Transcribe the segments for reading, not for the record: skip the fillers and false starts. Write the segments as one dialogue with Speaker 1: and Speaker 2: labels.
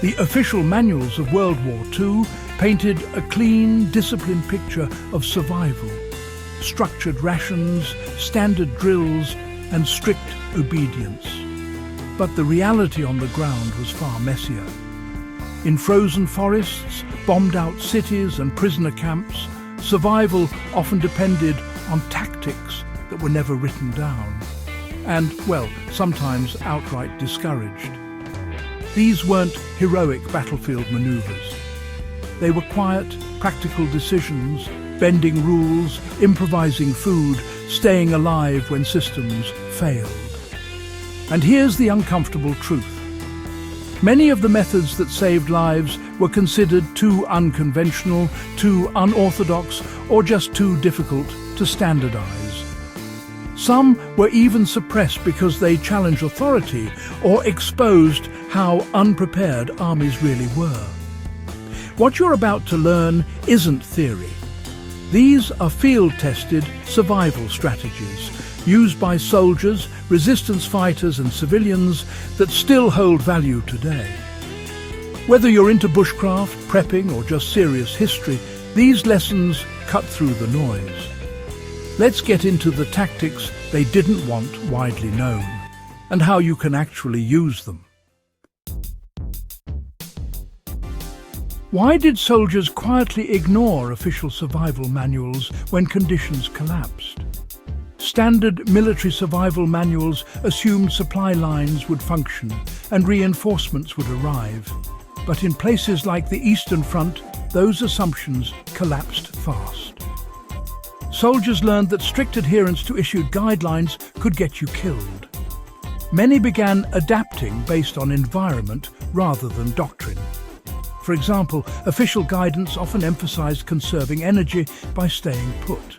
Speaker 1: The official manuals of World War II painted a clean, disciplined picture of survival. Structured rations, standard drills, and strict obedience. But the reality on the ground was far messier. In frozen forests, bombed-out cities and prisoner camps, survival often depended on tactics that were never written down. And, well, sometimes outright discouraged. These weren't heroic battlefield maneuvers. They were quiet, practical decisions, bending rules, improvising food, staying alive when systems failed. And here's the uncomfortable truth. Many of the methods that saved lives were considered too unconventional, too unorthodox, or just too difficult to standardize. Some were even suppressed because they challenged authority or exposed how unprepared armies really were. What you're about to learn isn't theory. These are field-tested survival strategies used by soldiers, resistance fighters and civilians that still hold value today. Whether you're into bushcraft, prepping or just serious history, these lessons cut through the noise. Let's get into the tactics they didn't want widely known and how you can actually use them. Why did soldiers quietly ignore official survival manuals when conditions collapsed? Standard military survival manuals assumed supply lines would function and reinforcements would arrive. But in places like the Eastern Front, those assumptions collapsed fast. Soldiers learned that strict adherence to issued guidelines could get you killed. Many began adapting based on environment rather than doctrine. For example, official guidance often emphasized conserving energy by staying put.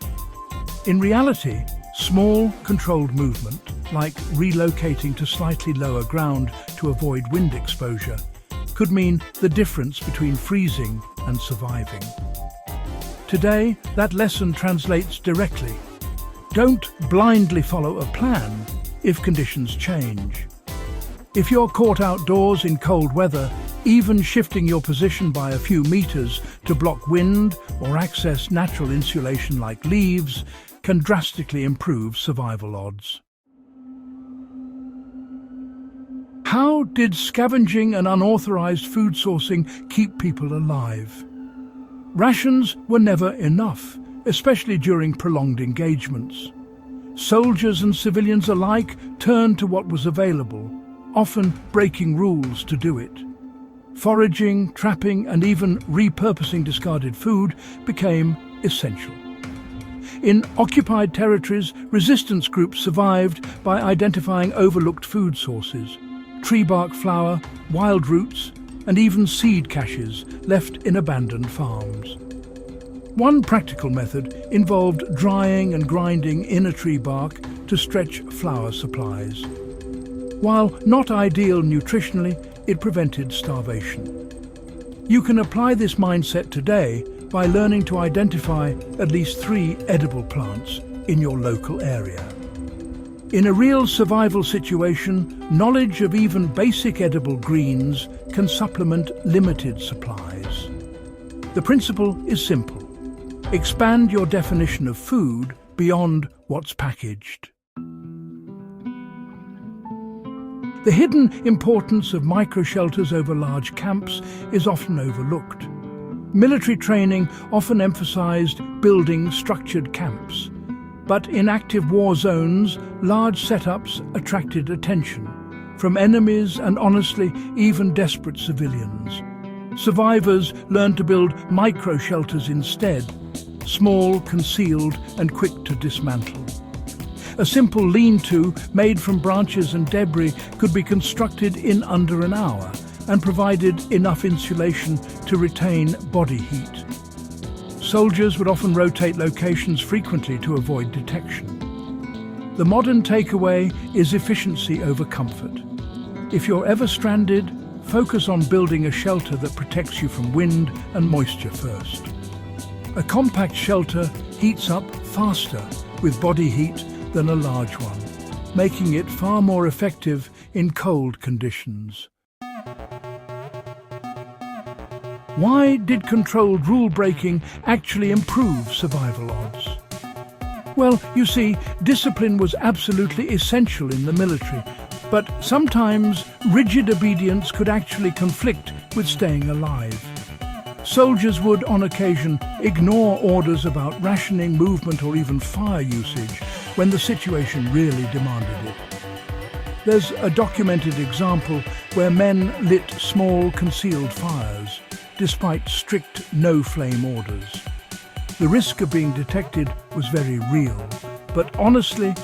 Speaker 1: In reality, small, controlled movement, like relocating to slightly lower ground to avoid wind exposure, could mean the difference between freezing and surviving. Today, that lesson translates directly. Don't blindly follow a plan if conditions change. If you're caught outdoors in cold weather, even shifting your position by a few meters to block wind or access natural insulation like leaves can drastically improve survival odds. How did scavenging and unauthorized food sourcing keep people alive? Rations were never enough, especially during prolonged engagements. Soldiers and civilians alike turned to what was available, often breaking rules to do it. Foraging, trapping, and even repurposing discarded food became essential. In occupied territories, resistance groups survived by identifying overlooked food sources, tree bark flour, wild roots, and even seed caches left in abandoned farms. One practical method involved drying and grinding inner tree bark to stretch flour supplies. While not ideal nutritionally, it prevented starvation. You can apply this mindset today by learning to identify at least 3 edible plants in your local area. In a real survival situation, knowledge of even basic edible greens can supplement limited supplies. The principle is simple. Expand your definition of food beyond what's packaged. The hidden importance of micro-shelters over large camps is often overlooked. Military training often emphasized building structured camps. But in active war zones, large setups attracted attention from enemies and, honestly, even desperate civilians. Survivors learned to build micro-shelters instead, small, concealed, and quick to dismantle. A simple lean-to made from branches and debris could be constructed in under an hour and provided enough insulation to retain body heat. Soldiers would often rotate locations frequently to avoid detection. The modern takeaway is efficiency over comfort. If you're ever stranded, focus on building a shelter that protects you from wind and moisture first. A compact shelter heats up faster with body heat than a large one, making it far more effective in cold conditions. Why did controlled rule-breaking actually improve survival odds? Well, you see, discipline was absolutely essential in the military, but sometimes rigid obedience could actually conflict with staying alive. Soldiers would, on occasion, ignore orders about rationing, movement, or even fire usage when the situation really demanded it. There's a documented example where men lit small concealed fires, despite strict no-flame orders. The risk of being detected was very real, but honestly,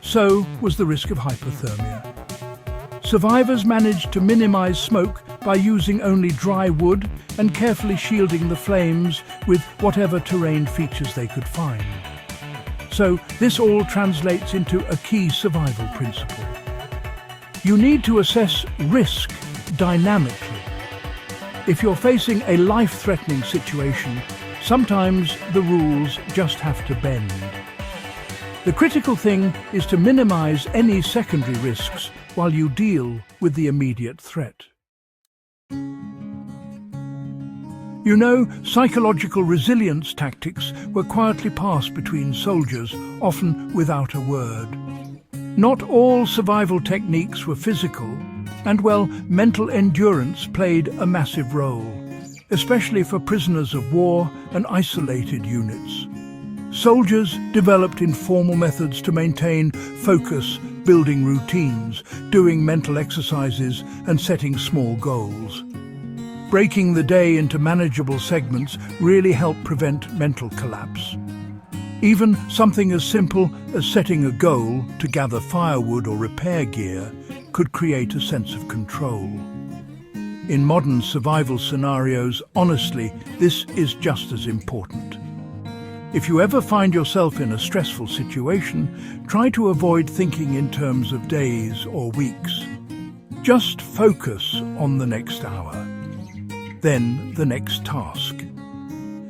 Speaker 1: so was the risk of hypothermia. Survivors managed to minimize smoke by using only dry wood and carefully shielding the flames with whatever terrain features they could find. So this all translates into a key survival principle. You need to assess risk dynamically. If you're facing a life-threatening situation, sometimes the rules just have to bend. The critical thing is to minimize any secondary risks while you deal with the immediate threat. You know, psychological resilience tactics were quietly passed between soldiers, often without a word. Not all survival techniques were physical, and well, mental endurance played a massive role, especially for prisoners of war and isolated units. Soldiers developed informal methods to maintain focus, building routines, doing mental exercises, and setting small goals. Breaking the day into manageable segments really helped prevent mental collapse. Even something as simple as setting a goal to gather firewood or repair gear could create a sense of control. In modern survival scenarios, honestly, this is just as important. If you ever find yourself in a stressful situation, try to avoid thinking in terms of days or weeks. Just focus on the next hour, then the next task.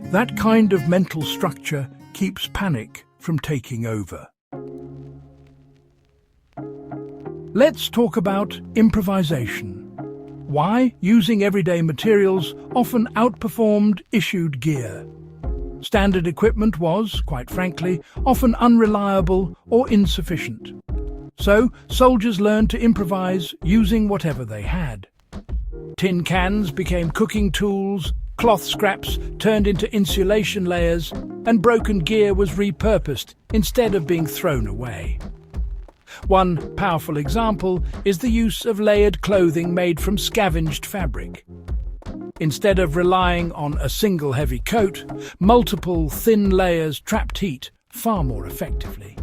Speaker 1: That kind of mental structure keeps panic from taking over. Let's talk about improvisation. Why using everyday materials often outperformed issued gear. Standard equipment was, quite frankly, often unreliable or insufficient. So, soldiers learned to improvise using whatever they had. Tin cans became cooking tools, cloth scraps turned into insulation layers, and broken gear was repurposed instead of being thrown away. One powerful example is the use of layered clothing made from scavenged fabric. Instead of relying on a single heavy coat, multiple thin layers trapped heat far more effectively.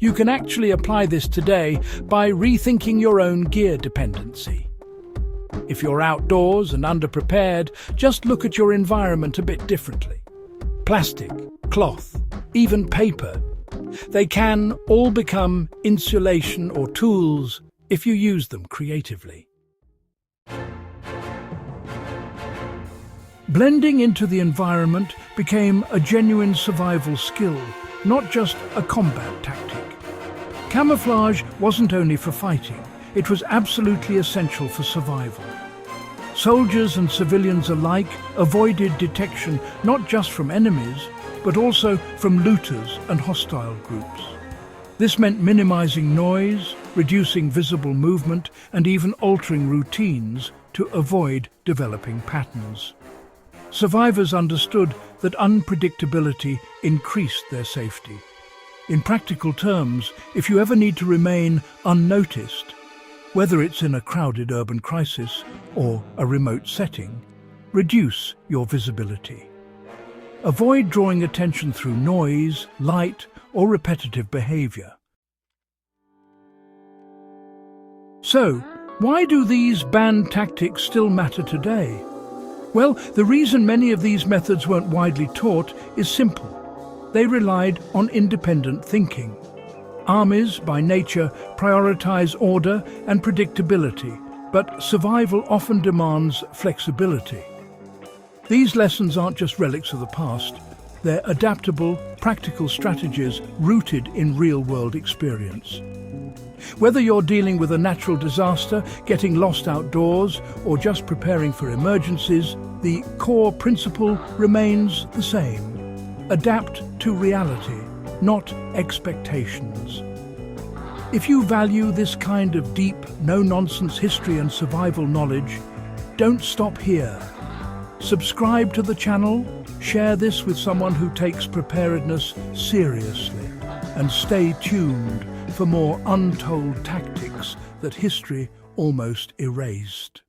Speaker 1: You can actually apply this today by rethinking your own gear dependency. If you're outdoors and underprepared, just look at your environment a bit differently. Plastic, cloth, even paper. They can all become insulation or tools if you use them creatively. Blending into the environment became a genuine survival skill, not just a combat tactic. Camouflage wasn't only for fighting, it was absolutely essential for survival. Soldiers and civilians alike avoided detection not just from enemies, but also from looters and hostile groups. This meant minimizing noise, reducing visible movement, and even altering routines to avoid developing patterns. Survivors understood that unpredictability increased their safety. In practical terms, if you ever need to remain unnoticed, whether it's in a crowded urban crisis or a remote setting, reduce your visibility. Avoid drawing attention through noise, light, or repetitive behavior. So, why do these banned tactics still matter today? Well, the reason many of these methods weren't widely taught is simple. They relied on independent thinking. Armies, by nature, prioritize order and predictability, but survival often demands flexibility. These lessons aren't just relics of the past. They're adaptable, practical strategies rooted in real-world experience. Whether you're dealing with a natural disaster, getting lost outdoors, or just preparing for emergencies, the core principle remains the same. Adapt to reality, not expectations. If you value this kind of deep, no-nonsense history and survival knowledge, don't stop here. Subscribe to the channel, share this with someone who takes preparedness seriously, and stay tuned for more untold tactics that history almost erased.